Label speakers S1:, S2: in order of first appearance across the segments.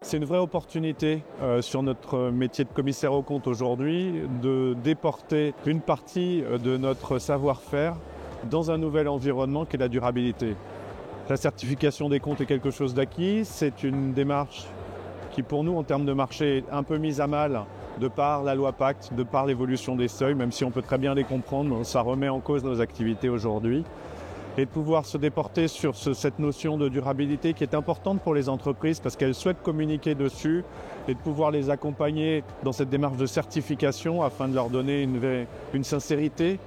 S1: C'est une vraie opportunité sur notre métier de commissaire aux comptes aujourd'hui de déporter une partie de notre savoir-faire dans un nouvel environnement qui est la durabilité. La certification des comptes est quelque chose d'acquis, c'est une démarche qui pour nous en termes de marché est un peu mise à mal de par la loi Pacte, de par l'évolution des seuils, même si on peut très bien les comprendre, ça remet en cause nos activités aujourd'hui. Et de pouvoir se déporter sur cette notion de durabilité qui est importante pour les entreprises parce qu'elles souhaitent communiquer dessus et de pouvoir les accompagner dans cette démarche de certification afin de leur donner une sincérité,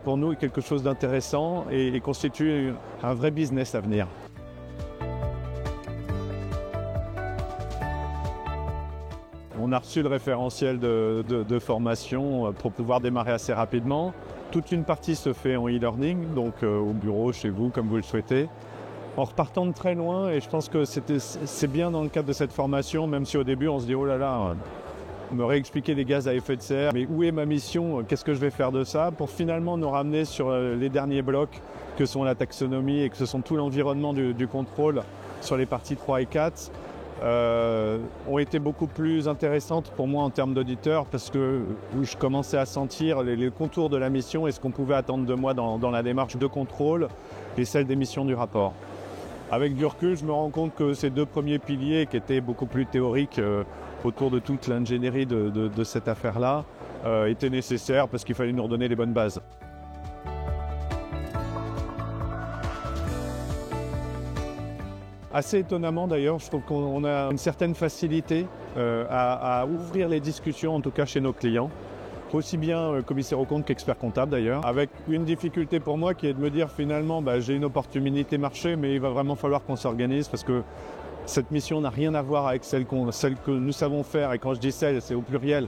S1: pour nous est quelque chose d'intéressant et constitue un vrai business à venir. On a reçu le référentiel de formation pour pouvoir démarrer assez rapidement. Toute une partie se fait en e-learning, donc au bureau, chez vous, comme vous le souhaitez. En repartant de très loin, et je pense que c'est bien dans le cadre de cette formation, même si au début on se dit « oh là là, on me réexpliquer les gaz à effet de serre, mais où est ma mission, qu'est-ce que je vais faire de ça ?» pour finalement nous ramener sur les derniers blocs que sont la taxonomie et que ce sont tout l'environnement du contrôle sur les parties 3 et 4. Ont été beaucoup plus intéressantes pour moi en termes d'auditeur parce que je commençais à sentir les contours de la mission et ce qu'on pouvait attendre de moi dans la démarche de contrôle et celle des missions du rapport. Avec du recul, je me rends compte que ces deux premiers piliers qui étaient beaucoup plus théoriques autour de toute l'ingénierie de cette affaire-là étaient nécessaires parce qu'il fallait nous redonner les bonnes bases. Assez étonnamment d'ailleurs, je trouve qu'on a une certaine facilité à ouvrir les discussions, en tout cas chez nos clients, aussi bien commissaire aux comptes qu'expert comptable d'ailleurs, avec une difficulté pour moi qui est de me dire finalement j'ai une opportunité marché, mais il va vraiment falloir qu'on s'organise parce que cette mission n'a rien à voir avec celle que nous savons faire, et quand je dis celle, c'est au pluriel,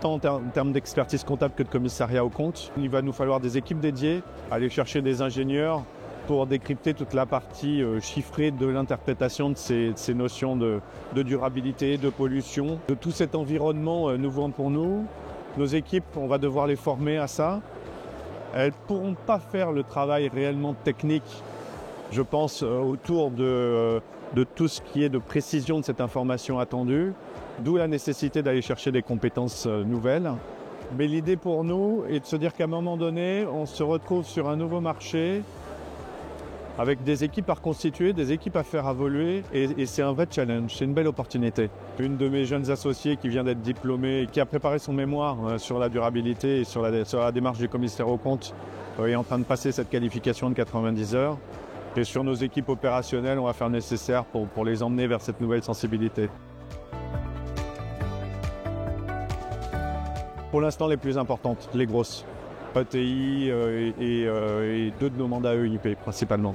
S1: tant en termes d'expertise comptable que de commissariat aux comptes. Il va nous falloir des équipes dédiées, aller chercher des ingénieurs, pour décrypter toute la partie chiffrée de l'interprétation de ces notions de durabilité, de pollution, de tout cet environnement nouveau pour nous. Nos équipes, on va devoir les former à ça. Elles ne pourront pas faire le travail réellement technique, je pense, autour de tout ce qui est de précision de cette information attendue, d'où la nécessité d'aller chercher des compétences nouvelles. Mais l'idée pour nous est de se dire qu'à un moment donné, on se retrouve sur un nouveau marché, avec des équipes à reconstituer, des équipes à faire évoluer, et c'est un vrai challenge, c'est une belle opportunité. Une de mes jeunes associées qui vient d'être diplômée, qui a préparé son mémoire sur la durabilité et sur la démarche du commissaire aux comptes, est en train de passer cette qualification de 90 heures. Et sur nos équipes opérationnelles, on va faire le nécessaire pour les emmener vers cette nouvelle sensibilité. Pour l'instant, les plus importantes, les grosses. ETI et deux de nos mandats EIP principalement.